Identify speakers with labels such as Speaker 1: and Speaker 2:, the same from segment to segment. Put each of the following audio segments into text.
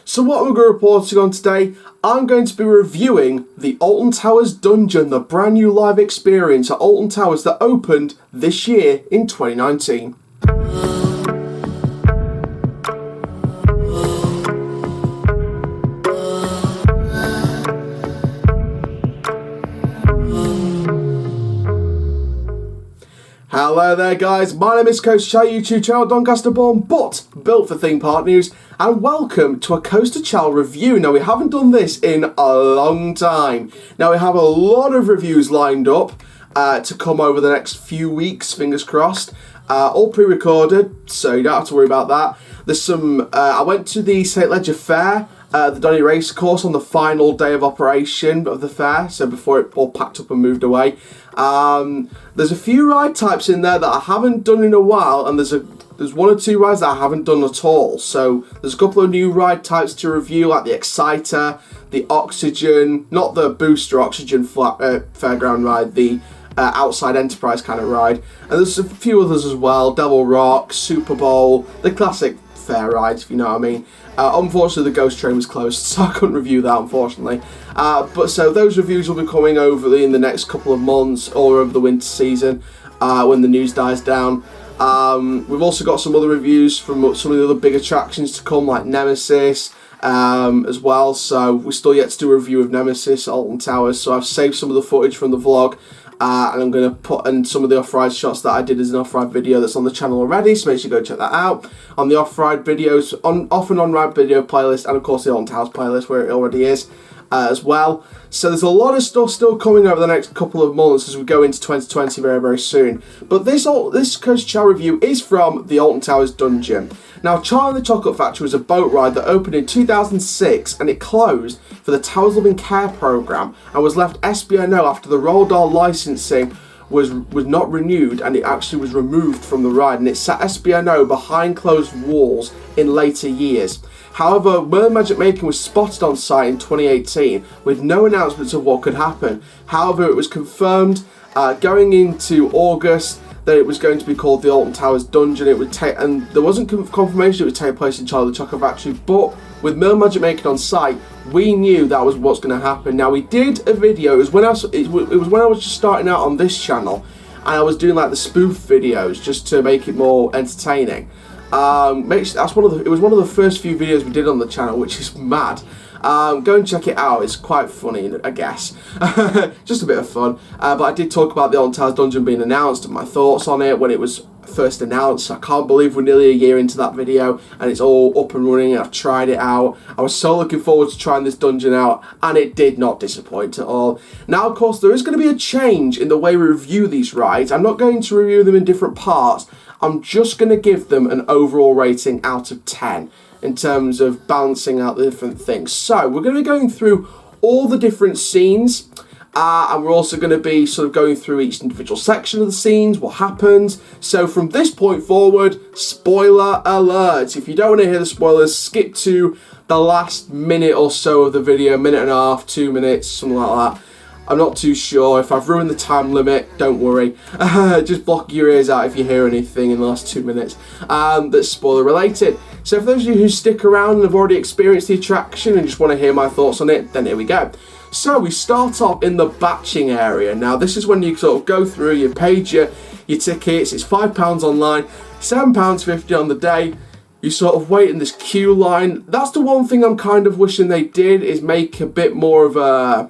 Speaker 1: So what we're going to be reporting on today, I'm going to be reviewing the Alton Towers Dungeon, the brand new live experience at Alton Towers that opened this year in 2019. Hello there guys, my name is Coaster Chall, YouTube channel Doncaster born but built for theme park news, and welcome to a Coaster Chall review. Now we haven't done this in a long time. Now we have a lot of reviews lined up to come over the next few weeks, fingers crossed. All pre-recorded, so you don't have to worry about that. There's some, I went to the St Leger Fair, the Donny Race course on the final day of operation of the fair, so before it all packed up and moved away. There's a few ride types in there that I haven't done in a while, and there's one or two rides that I haven't done at all. So there's a couple of new ride types to review, like the Exciter, the Oxygen, not the Booster Oxygen fairground ride, the outside Enterprise kind of ride, and there's a few others as well, Devil Rock, Super Bowl, the classic fair rides, if you know what I mean. Unfortunately the Ghost Train was closed, so I couldn't review that, unfortunately. But so those reviews will be coming over in the next couple of months or over the winter season when the news dies down. We've also got some other reviews from some of the other big attractions to come, like Nemesis as well. So we're still yet to do a review of Nemesis at Alton Towers, so I've saved some of the footage from the vlog. And I'm going to put in some of the off-ride shots that I did as an off-ride video that's on the channel already, so make sure you go check that out. On the off-ride videos, off and on-ride video playlist, and of course the Alton Towers playlist where it already is as well. So there's a lot of stuff still coming over the next couple of months as we go into 2020 very, very soon. But this Coaster Chall review is from the Alton Towers Dungeon. Now, Charlie and the Chocolate Factory was a boat ride that opened in 2006 and it closed for the Towers Loving Care programme and was left SBNO after the Roald Dahl licensing was not renewed, and it actually was removed from the ride, and it sat SBNO behind closed walls in later years. However, Merlin Magic Making was spotted on site in 2018 with no announcements of what could happen. However, it was confirmed going into August that it was going to be called the Alton Towers Dungeon. It would take, and there wasn't confirmation it would take place in Charlie the Chocolate Factory, but with Merlin Magic Making on site, we knew that was what's going to happen. Now we did a video. It was when I was just starting out on this channel, and I was doing like the spoof videos just to make it more entertaining. It was one of the first few videos we did on the channel, which is mad. Go and check it out, it's quite funny, I guess. Just a bit of fun. But I did talk about the Alton Towers Dungeon being announced and my thoughts on it when it was first announced. I can't believe we're nearly a year into that video and it's all up and running and I've tried it out. I was so looking forward to trying this dungeon out, and it did not disappoint at all. Now, of course, there is going to be a change in the way we review these rides. I'm not going to review them in different parts. I'm just going to give them an overall rating out of 10 in terms of balancing out the different things. So we're going to be going through all the different scenes, and we're also going to be sort of going through each individual section of the scenes, what happens. So from this point forward, spoiler alert. If you don't want to hear the spoilers, skip to the last minute or so of the video, minute and a half, 2 minutes, something like that. I'm not too sure. If I've ruined the time limit, don't worry. Just block your ears out if you hear anything in the last 2 minutes that's spoiler related. So for those of you who stick around and have already experienced the attraction and just want to hear my thoughts on it, then here we go. So we start off in the batching area. Now this is when you sort of go through, you paid your tickets, it's £5 online, £7.50 on the day. You sort of wait in this queue line. That's the one thing I'm kind of wishing they did, is make a bit more of a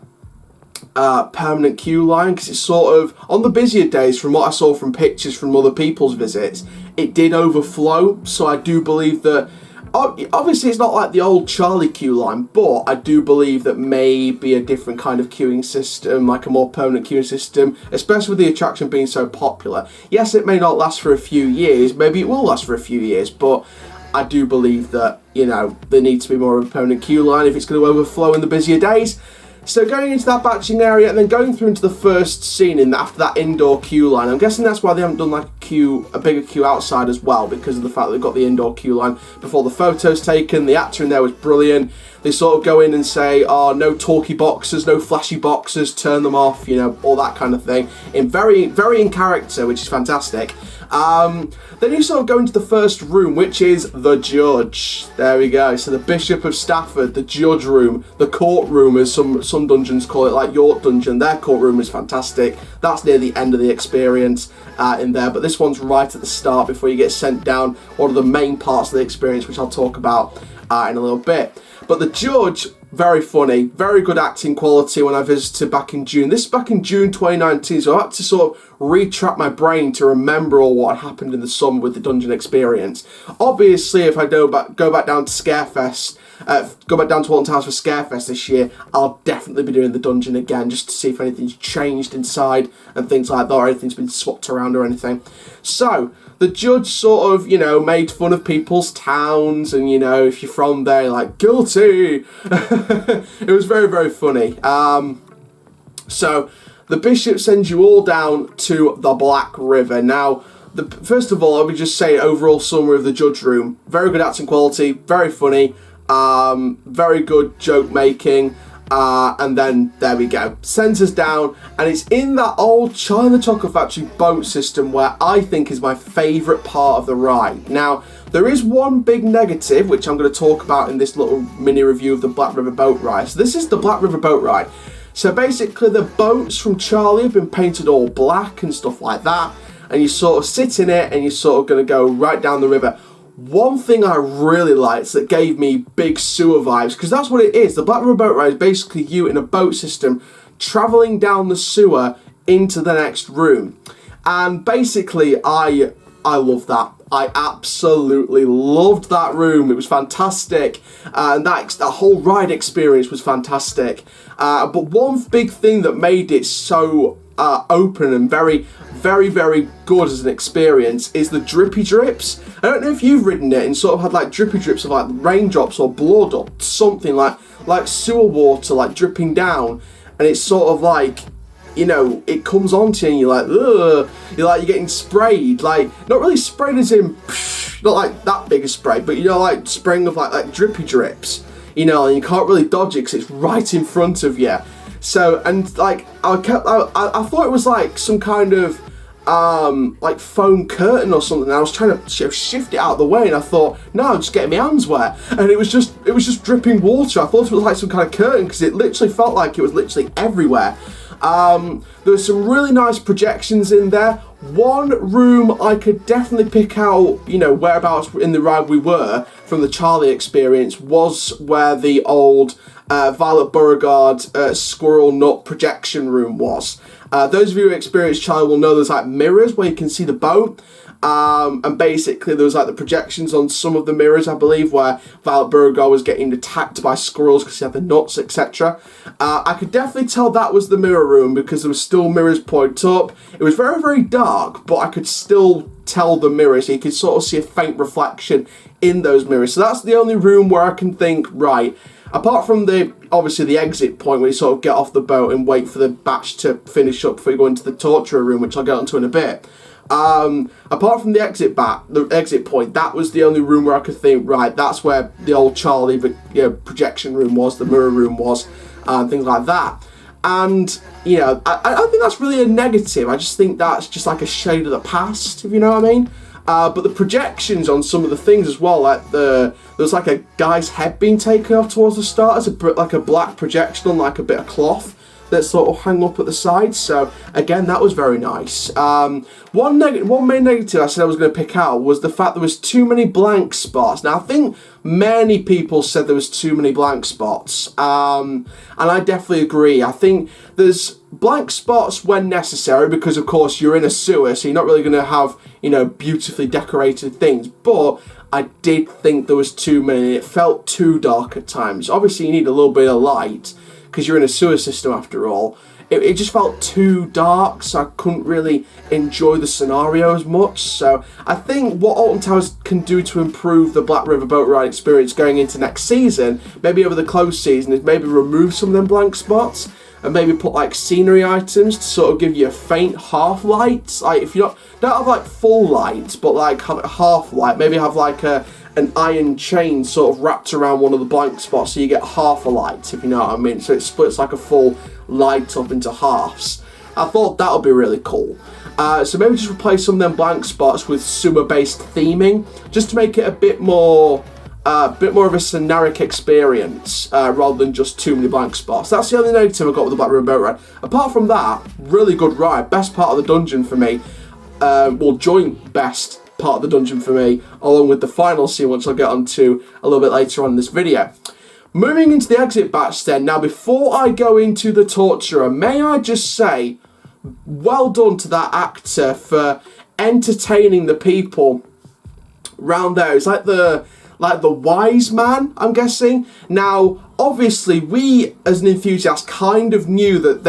Speaker 1: permanent queue line, because it's sort of, on the busier days, from what I saw from pictures from other people's visits, it did overflow. So I do believe that, obviously it's not like the old Charlie queue line, but I do believe that maybe a different kind of queuing system, like a more permanent queuing system, especially with the attraction being so popular. Yes, it may not last for a few years, maybe it will last for a few years, but I do believe that, you know, there needs to be more of a permanent queue line if it's going to overflow in the busier days. So going into that batching area and then going through into the first scene after that indoor queue line. I'm guessing that's why they haven't done like a bigger queue outside as well, because of the fact that they've got the indoor queue line before the photo's taken. The actor in there was brilliant. They sort of go in and say, oh, no talky boxes, no flashy boxes, turn them off, you know, all that kind of thing. Very in character, which is fantastic. Then you sort of go into the first room, which is the judge. There we go. So the Bishop of Stafford, the judge room, the courtroom, as some dungeons call it, like York Dungeon. Their courtroom is fantastic. That's near the end of the experience in there, but this one's right at the start before you get sent down one of the main parts of the experience, which I'll talk about in a little bit. But the judge, very funny, very good acting quality when I visited back in June. This is back in June 2019, so I had to sort of retrap my brain to remember all what happened in the summer with the dungeon experience. Obviously, if I go back down to Scarefest, go back down to Alton Towers for Scarefest this year, I'll definitely be doing the dungeon again, just to see if anything's changed inside and things like that, or anything's been swapped around or anything. So, the judge sort of, made fun of people's towns, and, if you're from there, you're like, guilty! It was very, very funny. So, the bishop sends you all down to the Black River. Now, first of all, I would just say overall summary of the judge room. Very good acting quality, very funny, very good joke making. And then there we go, sends us down, and it's in that old Charlie and the Chocolate Factory boat system where I think is my favourite part of the ride. Now, there is one big negative, which I'm going to talk about in this little mini review of the Black River boat ride. So this is the Black River boat ride. So basically the boats from Charlie have been painted all black and stuff like that, and you sort of sit in it and you're sort of going to go right down the river. One thing I really liked that gave me big sewer vibes, because that's what it is. The Black River boat ride is basically you in a boat system travelling down the sewer into the next room. And basically, I love that. I absolutely loved that room. It was fantastic. And that whole ride experience was fantastic. But one big thing that made it so open and very, very, very good as an experience is the drippy drips. I don't know if you've ridden it and sort of had like drippy drips of like raindrops or blood or something like sewer water like dripping down, and it's sort of like, it comes onto you and you're like, ugh, you're getting sprayed, like not really sprayed as in not like that big a spray, but like spraying of like drippy drips, and you can't really dodge it because it's right in front of you. So, and like I thought it was like some kind of like foam curtain or something. I was trying to shift it out of the way, and I thought, no, I'm just getting my hands wet, and it was just dripping water. I thought it was like some kind of curtain because it literally felt like it was literally everywhere. There were some really nice projections in there. One room I could definitely pick out, whereabouts in the ride we were from the Charlie experience was where the old Violet Beauregard Squirrel Nut projection room was. Those of you who experienced Charlie will know there's like mirrors where you can see the boat. And basically there was like the projections on some of the mirrors, I believe, where Violet Beauregard was getting attacked by squirrels because he had the nuts, etc. I could definitely tell that was the mirror room because there was still mirrors pointed up. It was very, very dark, but I could still tell the mirrors. So you could sort of see a faint reflection in those mirrors. So that's the only room where I can think, right, apart from obviously the exit point where you sort of get off the boat and wait for the batch to finish up before you go into the torture room, which I'll get onto in a bit. Apart from the exit point, that was the only room where I could think, right, that's where the old Charlie projection room was, the mirror room was, and things like that. And, I don't think that's really a negative. I just think that's just like a shade of the past, if you know what I mean. But the projections on some of the things as well, like there was like a guy's head being taken off towards the start as like a black projection on like a bit of cloth that sort of hung up at the sides. So again, that was very nice. One main negative I said I was going to pick out was the fact there was too many blank spots. Now I think many people said there was too many blank spots, and I definitely agree. I think there's blank spots when necessary because of course you're in a sewer, so you're not really going to have beautifully decorated things, but I did think there was too many. It felt too dark at times. Obviously you need a little bit of light because you're in a sewer system after all. It just felt too dark, so I couldn't really enjoy the scenario as much. So I think what Alton Towers can do to improve the Black River boat ride experience going into next season, maybe over the closed season, is maybe remove some of them blank spots and maybe put like scenery items to sort of give you a faint half light. Like if you don't have like full light, but like have a half light, maybe have like an iron chain sort of wrapped around one of the blank spots so you get half a light, if you know what I mean. So it splits like a full light up into halves. I thought that would be really cool. So maybe just replace some of them blank spots with sewer-based theming, just to make it a bit more of a scenaric experience rather than just too many blank spots. That's the only negative I got with the Black River Boat Ride. Apart from that, really good ride. Best part of the dungeon for me. Well, joint best part of the dungeon for me, along with the final scene, which I'll get onto a little bit later on in this video. Moving into the exit batch then. Now, before I go into the torturer, may I just say, well done to that actor for entertaining the people round there. It's like the wise man, I'm guessing. Now, obviously, we as an enthusiast kind of knew that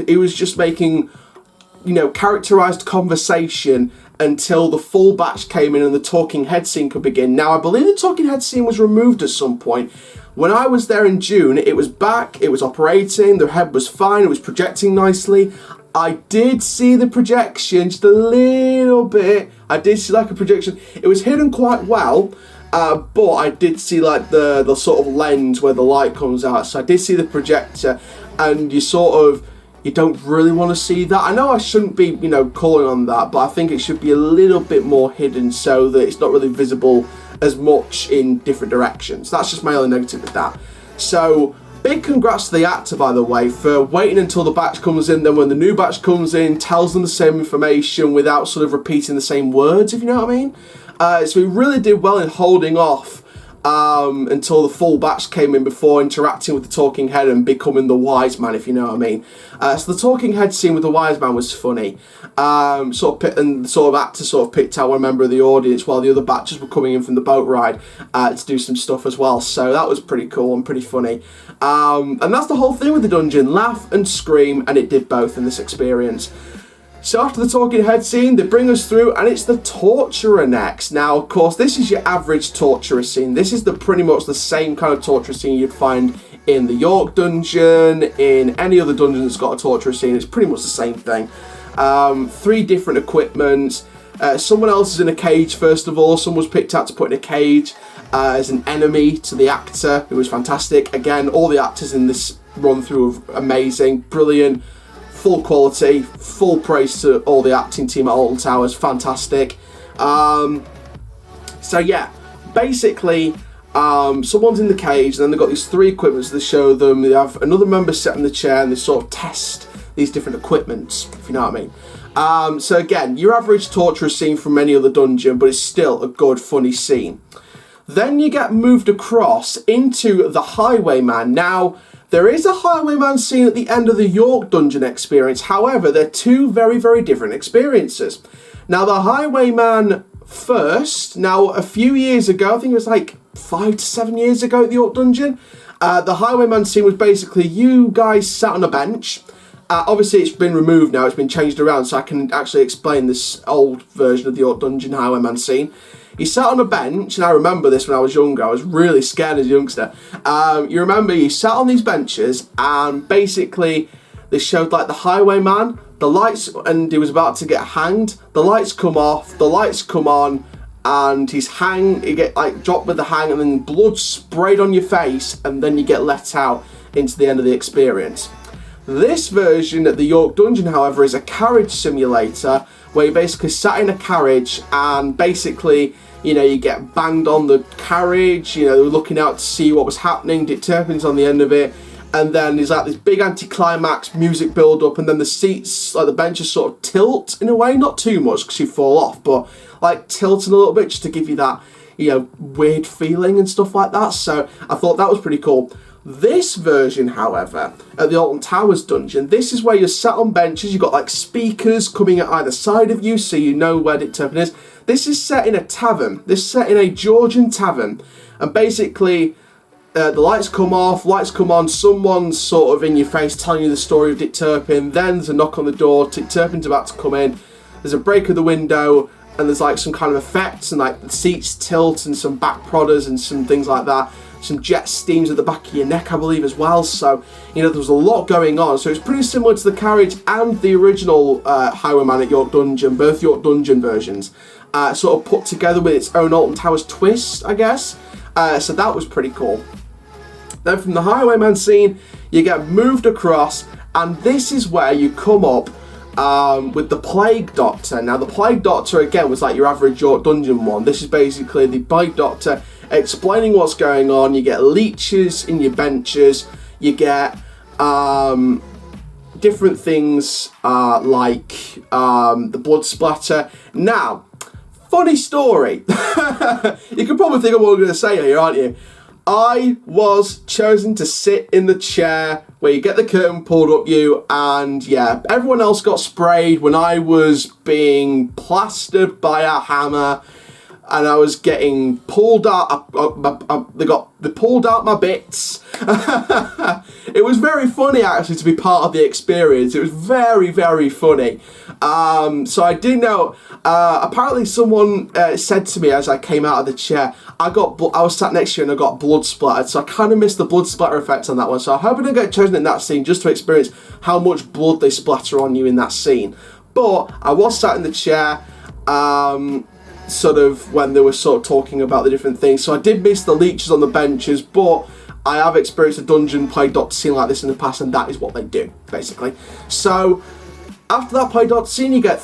Speaker 1: it was just making, you know, characterized conversation until the full batch came in and the talking head scene could begin. Now, I believe the talking head scene was removed at some point. When I was there in June, it was back, it was operating, the head was fine, it was projecting nicely. I did see the projection just a little bit. I did see like a projection. It was hidden quite well, but I did see like the sort of lens where the light comes out. So I did see the projector, and you don't really want to see that. I know I shouldn't be, you know, calling on that, but I think it should be a little bit more hidden so that it's not really visible as much in different directions. That's just my only negative with that. So, big congrats to the actor, by the way, for waiting until the batch comes in, then when the new batch comes in, tells them the same information without sort of repeating the same words, if you know what I mean. So he really did well in holding off until the full batch came in before interacting with the talking head and becoming the wise man, if you know what I mean. So the talking head scene with the wise man was funny. The actor sort of picked out one member of the audience while the other batches were coming in from the boat ride to do some stuff as well. So that was pretty cool and pretty funny. And that's the whole thing with the dungeon. Laugh and scream, and it did both in this experience. So after the talking head scene, they bring us through, and it's the torturer next. Now, of course, this is your average torturer scene. This is pretty much the same kind of torturer scene you'd find in the York dungeon, in any other dungeon that's got a torturer scene. It's pretty much the same thing. 3 different equipments. Someone else is in a cage, first of all. Someone was picked out to put in a cage as an enemy to the actor, who was fantastic. Again, all the actors in this run-through are amazing, brilliant. Full quality, full praise to all the acting team at Alton Towers, fantastic. So yeah, basically, someone's in the cage, and then they've got these 3 equipments that show them. They have another member sat in the chair, and they sort of test these different equipments, if you know what I mean. So again, your average torture scene from any other dungeon, but it's still a good, funny scene. Then you get moved across into the Highwayman. Now, there is a Highwayman scene at the end of the York dungeon experience. However, they're 2 very, very different experiences. Now, the Highwayman first, now a few years ago, I think it was like 5 to 7 years ago at the York dungeon, the Highwayman scene was basically you guys sat on a bench. Obviously, it's been removed now, it's been changed around, so I can actually explain this old version of the York dungeon Highwayman scene. He sat on a bench, and I remember this when I was younger. I was really scared as a youngster. You remember he sat on these benches, and basically they showed like the Highwayman, the lights, and he was about to get hanged. The lights come off, the lights come on, and he get like dropped with the hang, and then blood sprayed on your face, and then you get let out into the end of the experience. This version at the York dungeon, however, is a carriage simulator where you basically sat in a carriage and basically, you know, you get banged on the carriage, you know, they were looking out to see what was happening, Dick Turpin's on the end of it, and then there's like this big anticlimax music build up, and then the seats, like the benches sort of tilt in a way, not too much because you fall off, but like tilting a little bit just to give you that, you know, weird feeling and stuff like that. So I thought that was pretty cool. This version, however, at the Alton Towers dungeon, this is where you're sat on benches, you've got like speakers coming at either side of you so you know where Dick Turpin is. This is set in a tavern. This is set in a Georgian tavern, and basically the lights come off, lights come on, someone's sort of in your face telling you the story of Dick Turpin, then there's a knock on the door, Dick Turpin's about to come in, there's a break of the window, and there's like some kind of effects, and like the seats tilt, and some back prodders, and some things like that. Some jet steams at the back of your neck, I believe, as well. So, you know, there was a lot going on. So it's pretty similar to the carriage and the original Highwayman at York Dungeon, both York Dungeon versions, sort of put together with its own Alton Towers twist, I guess. So that was pretty cool. Then from the Highwayman scene, you get moved across, and this is where you come up with the Plague Doctor. Now, the Plague Doctor, again, was like your average York Dungeon one. This is basically the Plague Doctor explaining what's going on. You get leeches in your benches. You get different things like the blood splatter. Now, funny story. You can probably think of what I'm going to say here, aren't you? I was chosen to sit in the chair where you get the curtain pulled up you, and yeah, everyone else got sprayed when I was being plastered by a hammer, and I was getting pulled out. They pulled out my bits. It was very funny actually to be part of the experience. It was very, very funny. So I did know. Apparently, someone said to me as I came out of the chair, I was sat next to you and I got blood splattered. So I kind of missed the blood splatter effect on that one. So I hope I didn't get chosen in that scene just to experience how much blood they splatter on you in that scene. But I was sat in the chair. Sort of when they were sort of talking about the different things. So I did miss the leeches on the benches, but I have experienced a dungeon Plague Doctor scene like this in the past, and that is what they do, basically. So after that Plague Doctor scene, you get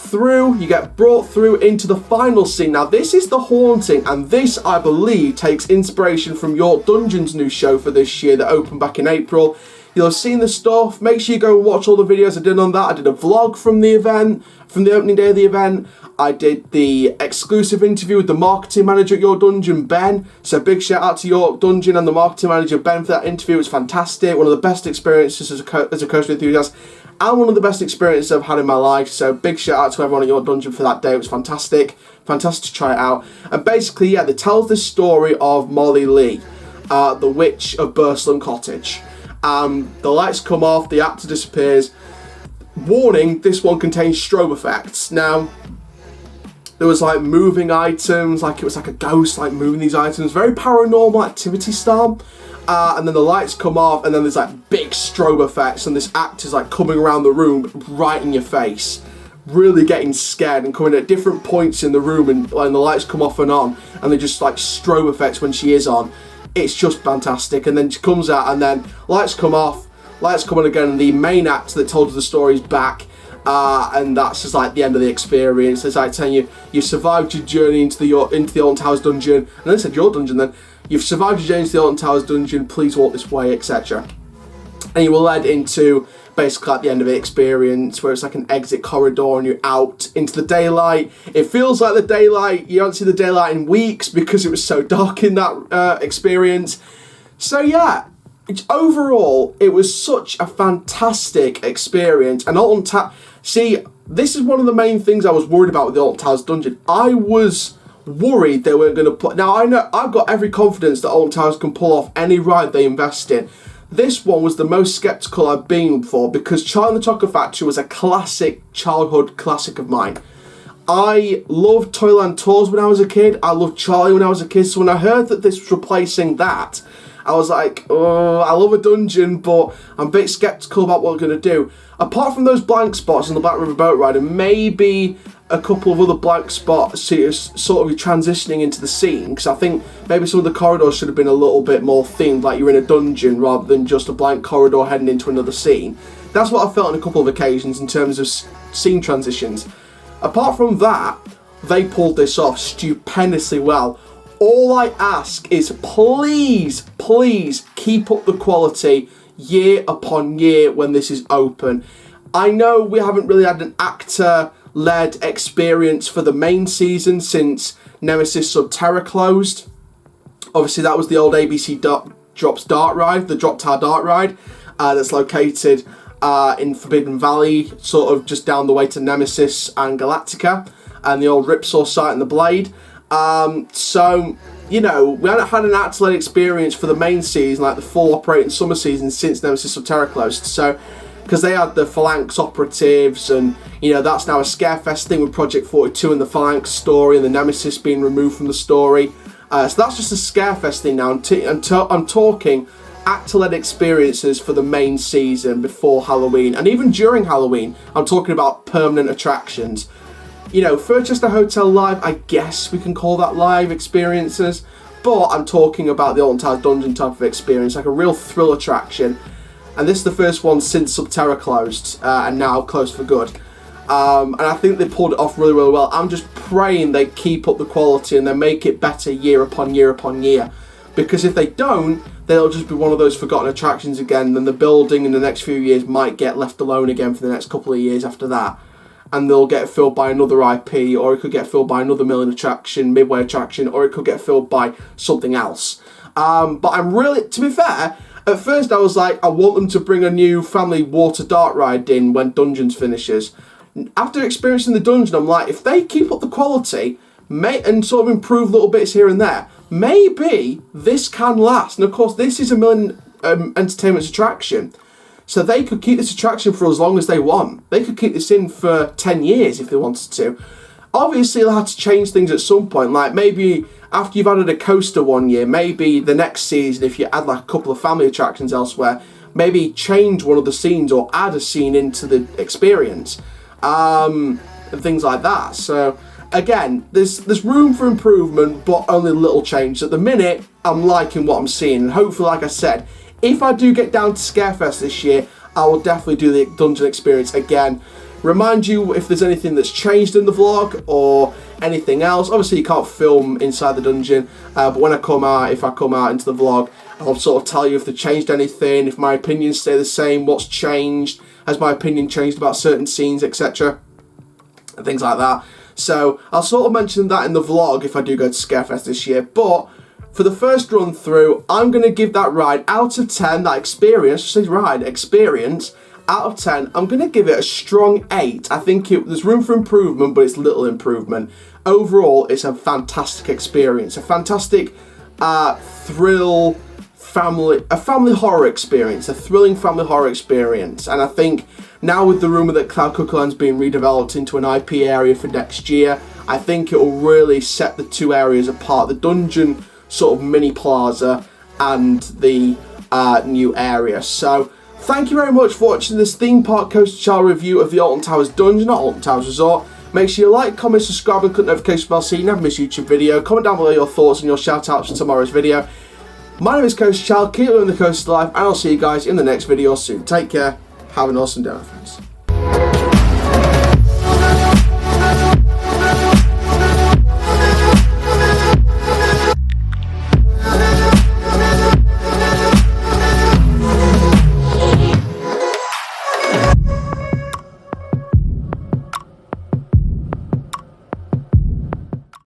Speaker 1: brought through into the final scene. Now, this is the haunting, and this, I believe, takes inspiration from York Dungeon's new show for this year that opened back in April. You'll have seen the stuff. Make sure you go and watch all the videos I did on that. I did a vlog from the event, from the opening day of the event. I did the exclusive interview with the marketing manager at York Dungeon, Ben. So big shout out to York Dungeon and the marketing manager, Ben, for that interview. It was fantastic. One of the best experiences as a coaster enthusiast, and one of the best experiences I've had in my life. So big shout out to everyone at York Dungeon for that day. It was fantastic. Fantastic to try it out. And basically, yeah, they tell the story of Molly Lee, the witch of Burslem Cottage. The lights come off, the actor disappears. Warning, this one contains strobe effects. Now, there was like moving items, like it was like a ghost like moving these items, very Paranormal Activity style. And then the lights come off, and then there's like big strobe effects, and this actor's like coming around the room right in your face, really getting scared and coming at different points in the room, and the lights come off and on, and they're just like strobe effects when she is on. It's just fantastic. And then she comes out, and then lights come off, lights come on again, and the main actor that told us the story is back. And that's just like the end of the experience. It's like telling you, you've survived your journey into the Alton Towers Dungeon. And I said your dungeon then. You've survived your journey into the Alton Towers Dungeon, please walk this way, etc. And you were led into basically at the end of the experience, where it's like an exit corridor and you're out into the daylight. It feels like the daylight, you don't see the daylight in weeks because it was so dark in that experience. So yeah, overall, it was such a fantastic experience. And Alton Towers, see, this is one of the main things I was worried about with the Alton Towers Dungeon. I was worried they weren't going to put... Now, I know I've got every confidence that Alton Towers can pull off any ride they invest in. This one was the most sceptical I've been for, because Charlie and the Chocolate Factory was a classic childhood classic of mine. I loved Toyland Tours when I was a kid. I loved Charlie when I was a kid. So when I heard that this was replacing that, I was like, oh, I love a dungeon, but I'm a bit sceptical about what we're going to do. Apart from those blank spots in the Black River Boat Ride, and maybe a couple of other blank spots sort of transitioning into the scene, because I think maybe some of the corridors should have been a little bit more themed, like you're in a dungeon rather than just a blank corridor heading into another scene. That's what I felt on a couple of occasions in terms of scene transitions. Apart from that, they pulled this off stupendously well. All I ask is please, please keep up the quality year upon year when this is open. I know we haven't really had an actor-led experience for the main season since Nemesis Subterra closed. Obviously, that was the old ABC Drops Dart Ride, the Drop Tower Dart Ride, that's located in Forbidden Valley, sort of just down the way to Nemesis and Galactica, and the old Ripsaw site and the Blade. So, you know, we haven't had an actor-led experience for the main season, like the full operating summer season, since Nemesis Subterra closed. So, because they had the Phalanx operatives, and, you know, that's now a Scarefest thing with Project 42 and the Phalanx story, and the Nemesis being removed from the story. So that's just a Scarefest thing now. I'm talking actor-led experiences for the main season before Halloween, and even during Halloween, I'm talking about permanent attractions. You know, Furchester Hotel Live, I guess we can call that live experiences, but I'm talking about the Alton Towers Dungeon type of experience, like a real thrill attraction. And this is the first one since Subterra closed, and now closed for good. And I think they pulled it off really, really well. I'm just praying they keep up the quality and they make it better year upon year upon year. Because if they don't, they'll just be one of those forgotten attractions again. Then the building in the next few years might get left alone again for the next couple of years after that. And they'll get filled by another IP, or it could get filled by another milling attraction, midway attraction, or it could get filled by something else. But I'm really, to be fair, at first I was like, I want them to bring a new family water dart ride in when Dungeons finishes. After experiencing the Dungeon, I'm like, if they keep up the quality and sort of improve little bits here and there, maybe this can last. And of course, this is a Milling Entertainment's attraction. So they could keep this attraction for as long as they want. They could keep this in for 10 years if they wanted to. Obviously, they'll have to change things at some point. Like maybe after you've added a coaster one year, maybe the next season, if you add like a couple of family attractions elsewhere, maybe change one of the scenes or add a scene into the experience. And things like that. So again, there's room for improvement, but only little change. At the minute, I'm liking what I'm seeing, and hopefully, like I said, if I do get down to Scarefest this year, I will definitely do the Dungeon experience again. Remind you if there's anything that's changed in the vlog or anything else. Obviously, you can't film inside the dungeon, but when if I come out into the vlog, I'll sort of tell you if they've changed anything, if my opinions stay the same, what's changed, has my opinion changed about certain scenes, etc. and things like that. So I'll sort of mention that in the vlog if I do go to Scarefest this year. But for the first run through, I'm going to give that ride out of 10, that experience, out of 10, I'm going to give it a strong 8. I think there's room for improvement, but it's little improvement. Overall, it's a fantastic experience, a fantastic family horror experience, a thrilling family horror experience. And I think now with the rumour that Cloud Cookie Land's being redeveloped into an IP area for next year, I think it will really set the two areas apart, the dungeon sort of mini plaza and the new area. So thank you very much for watching this theme park Coaster Chall review of the Alton Towers Dungeon at Alton Towers Resort. Make sure you like, comment, subscribe and click the notification bell so you never miss a YouTube video. Comment down below your thoughts and your shout outs for tomorrow's video. My name is Coaster Chall, keep living the coaster life, and I'll see you guys in the next video soon. Take care, have an awesome day, my friends.